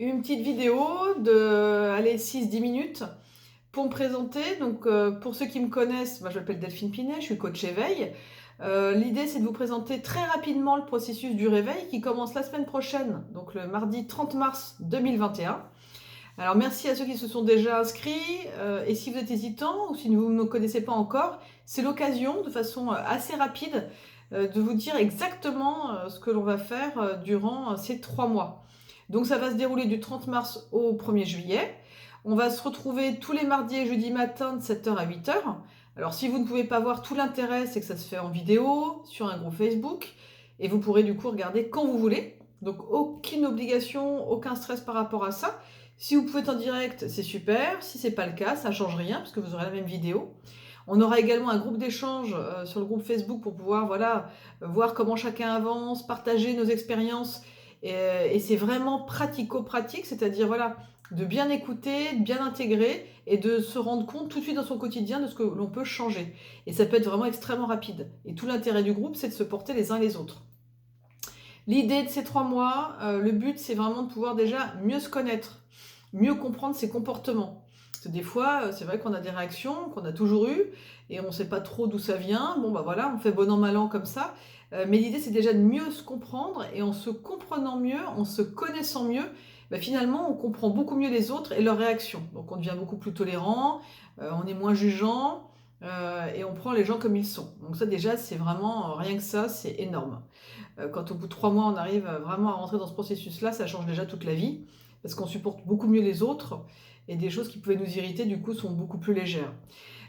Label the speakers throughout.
Speaker 1: une petite vidéo de, allez, 6-10 minutes pour me présenter. Donc, pour ceux qui me connaissent, moi, je m'appelle Delphine Pinet, je suis coach éveil. L'idée, c'est de vous présenter très rapidement le processus du réveil qui commence la semaine prochaine, donc le mardi 30 mars 2021. Alors, merci à ceux qui se sont déjà inscrits. Et si vous êtes hésitant ou si vous ne me connaissez pas encore, c'est l'occasion, de façon assez rapide, de vous dire exactement ce que l'on va faire durant ces 3 mois. Donc, ça va se dérouler du 30 mars au 1er juillet. On va se retrouver tous les mardis et jeudis matin de 7h à 8h. Alors, si vous ne pouvez pas voir, tout l'intérêt, c'est que ça se fait en vidéo, sur un groupe Facebook, et vous pourrez du coup regarder quand vous voulez. Donc, aucune obligation, aucun stress par rapport à ça. Si vous pouvez être en direct, c'est super. Si c'est pas le cas, ça change rien, parce que vous aurez la même vidéo. On aura également un groupe d'échange sur le groupe Facebook pour pouvoir voir comment chacun avance, partager nos expériences. Et c'est vraiment pratico-pratique, c'est-à-dire de bien écouter, de bien intégrer et de se rendre compte tout de suite dans son quotidien de ce que l'on peut changer. Et ça peut être vraiment extrêmement rapide. Et tout l'intérêt du groupe, c'est de se porter les uns les autres. L'idée de ces 3 mois, le but, c'est vraiment de pouvoir déjà mieux se connaître, mieux comprendre ses comportements. Parce que des fois, c'est vrai qu'on a des réactions qu'on a toujours eues et on ne sait pas trop d'où ça vient. Bon, bah voilà, on fait bon an, mal an comme ça. Mais l'idée, c'est déjà de mieux se comprendre et en se comprenant mieux, en se connaissant mieux, bah finalement, on comprend beaucoup mieux les autres et leurs réactions. Donc, on devient beaucoup plus tolérant, on est moins jugeant et on prend les gens comme ils sont. Donc, ça, déjà, c'est vraiment rien que ça, c'est énorme. Quand au bout de 3 mois, on arrive vraiment à rentrer dans ce processus-là, ça change déjà toute la vie, parce qu'on supporte beaucoup mieux les autres, et des choses qui pouvaient nous irriter, du coup, sont beaucoup plus légères.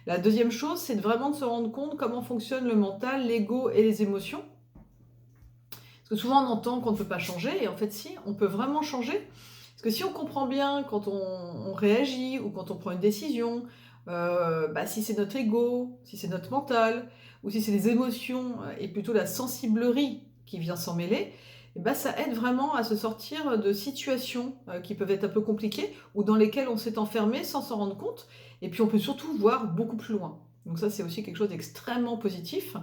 Speaker 1: La deuxième chose, c'est vraiment de se rendre compte comment fonctionne le mental, l'ego et les émotions. Parce que souvent, on entend qu'on ne peut pas changer, et en fait, si, on peut vraiment changer. Parce que si on comprend bien quand on réagit, ou quand on prend une décision, si c'est notre ego, si c'est notre mental, ou si c'est les émotions, et plutôt la sensiblerie qui vient s'en mêler, ça aide vraiment à se sortir de situations qui peuvent être un peu compliquées ou dans lesquelles on s'est enfermé sans s'en rendre compte. Et puis on peut surtout voir beaucoup plus loin. Donc ça, c'est aussi quelque chose d'extrêmement positif.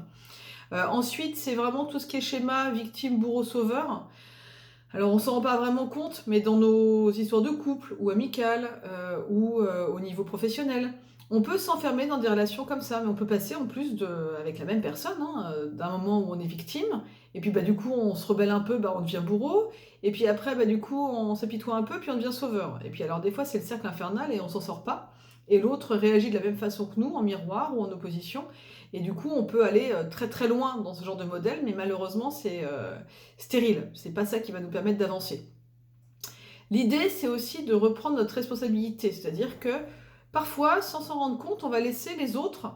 Speaker 1: Ensuite, c'est vraiment tout ce qui est schéma victime, bourreau, sauveur. Alors on s'en rend pas vraiment compte, mais dans nos histoires de couple ou amicales ou au niveau professionnel, on peut s'enfermer dans des relations comme ça, mais on peut passer en plus avec la même personne, hein, d'un moment où on est victime, et puis du coup on se rebelle un peu, on devient bourreau, et puis après du coup on s'apitoie un peu, puis on devient sauveur. Et puis alors des fois c'est le cercle infernal et on s'en sort pas, et l'autre réagit de la même façon que nous, en miroir ou en opposition, et du coup on peut aller très très loin dans ce genre de modèle, mais malheureusement c'est stérile. C'est pas ça qui va nous permettre d'avancer. L'idée, c'est aussi de reprendre notre responsabilité, c'est-à-dire que parfois, sans s'en rendre compte, on va laisser les autres,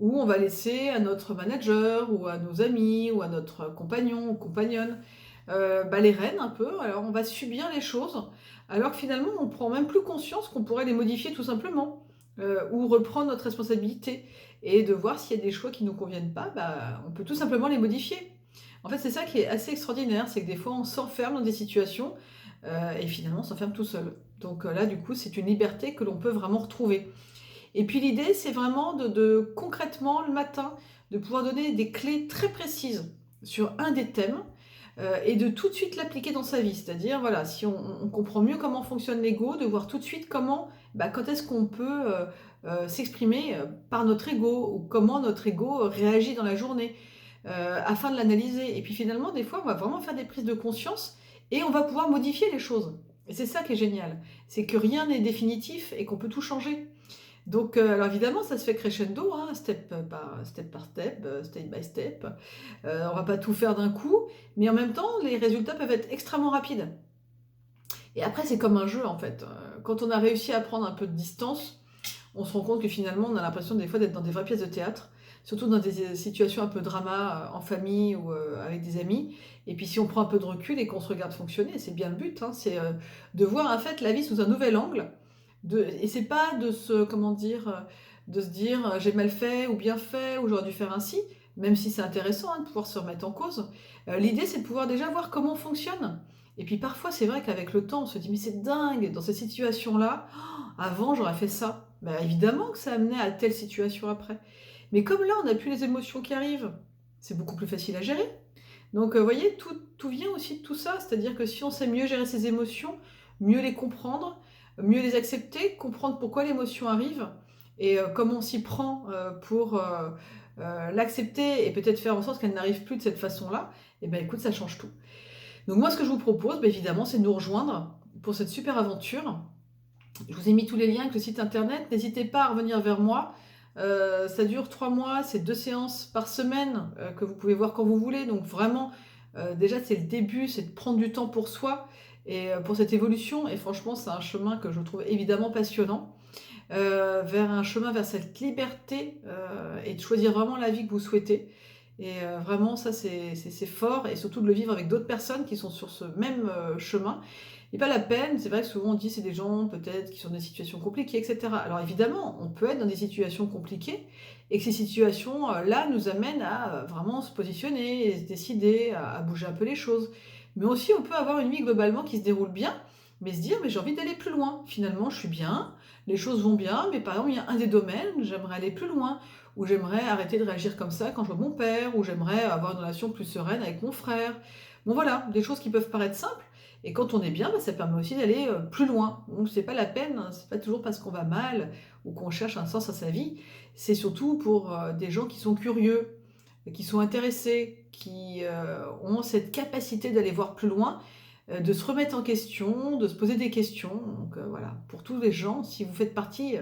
Speaker 1: ou on va laisser à notre manager, ou à nos amis, ou à notre compagnon ou compagnonne, les rênes un peu. Alors on va subir les choses, alors que finalement, on prend même plus conscience qu'on pourrait les modifier tout simplement, ou reprendre notre responsabilité, et de voir s'il y a des choix qui ne nous conviennent pas, on peut tout simplement les modifier. En fait, c'est ça qui est assez extraordinaire, c'est que des fois, on s'enferme dans des situations et finalement, on s'enferme tout seul. Donc là, du coup, c'est une liberté que l'on peut vraiment retrouver. Et puis l'idée, c'est vraiment de concrètement, le matin, de pouvoir donner des clés très précises sur un des thèmes et de tout de suite l'appliquer dans sa vie. C'est-à-dire, si on comprend mieux comment fonctionne l'ego, de voir tout de suite quand est-ce qu'on peut s'exprimer par notre ego ou comment notre ego réagit dans la journée afin de l'analyser. Et puis finalement, des fois, on va vraiment faire des prises de conscience et on va pouvoir modifier les choses. Et c'est ça qui est génial, c'est que rien n'est définitif et qu'on peut tout changer. Donc, alors évidemment, ça se fait crescendo, hein, step par step, step by step. On va pas tout faire d'un coup, mais en même temps, les résultats peuvent être extrêmement rapides. Et après, c'est comme un jeu, en fait. Quand on a réussi à prendre un peu de distance, on se rend compte que finalement, on a l'impression des fois d'être dans des vraies pièces de théâtre, surtout dans des situations un peu drama en famille ou avec des amis. Et puis si on prend un peu de recul et qu'on se regarde fonctionner, c'est bien le but, hein, c'est de voir en fait la vie sous un nouvel angle. Et c'est pas de se dire j'ai mal fait ou bien fait ou j'aurais dû faire ainsi, même si c'est intéressant hein, de pouvoir se remettre en cause. L'idée c'est de pouvoir déjà voir comment on fonctionne. Et puis parfois c'est vrai qu'avec le temps on se dit mais c'est dingue, dans ces situations-là, avant j'aurais fait ça. Évidemment que ça amenait à telle situation après. Mais comme là on n'a plus les émotions qui arrivent, c'est beaucoup plus facile à gérer. Donc vous voyez, tout vient aussi de tout ça, c'est-à-dire que si on sait mieux gérer ses émotions, mieux les comprendre, mieux les accepter, comprendre pourquoi l'émotion arrive et comment on s'y prend pour l'accepter et peut-être faire en sorte qu'elle n'arrive plus de cette façon-là, et ben écoute, ça change tout. Donc moi, ce que je vous propose, bah, évidemment, c'est de nous rejoindre pour cette super aventure. Je vous ai mis tous les liens avec le site internet. N'hésitez pas à revenir vers moi. Ça dure 3 mois, c'est 2 séances par semaine que vous pouvez voir quand vous voulez. Donc vraiment, déjà, c'est le début, c'est de prendre du temps pour soi et pour cette évolution. Et franchement, c'est un chemin que je trouve évidemment passionnant. Vers un chemin vers cette liberté et de choisir vraiment la vie que vous souhaitez. Et vraiment, ça, c'est fort. Et surtout de le vivre avec d'autres personnes qui sont sur ce même chemin. Et pas la peine, c'est vrai que souvent on dit c'est des gens peut-être qui sont dans des situations compliquées, etc. Alors évidemment, on peut être dans des situations compliquées et que ces situations-là nous amènent à vraiment se positionner et se décider à bouger un peu les choses. Mais aussi, on peut avoir une vie globalement qui se déroule bien, mais se dire, mais j'ai envie d'aller plus loin. Finalement, je suis bien, les choses vont bien, mais par exemple, il y a un des domaines, j'aimerais aller plus loin, ou j'aimerais arrêter de réagir comme ça quand je vois mon père, ou j'aimerais avoir une relation plus sereine avec mon frère. Bon voilà, des choses qui peuvent paraître simples, et quand on est bien, bah, ça permet aussi d'aller plus loin. Donc c'est pas la peine, hein, c'est pas toujours parce qu'on va mal ou qu'on cherche un sens à sa vie. C'est surtout pour des gens qui sont curieux, qui sont intéressés, qui ont cette capacité d'aller voir plus loin, de se remettre en question, de se poser des questions. Donc voilà, pour tous les gens, si vous faites partie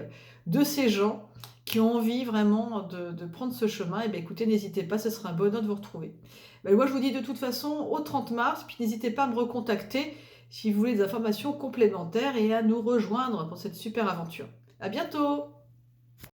Speaker 1: de ces gens qui ont envie vraiment de prendre ce chemin, et bien écoutez, n'hésitez pas, ce sera un bonheur de vous retrouver. Ben, moi, je vous dis de toute façon au 30 mars, puis n'hésitez pas à me recontacter si vous voulez des informations complémentaires et à nous rejoindre pour cette super aventure. À bientôt!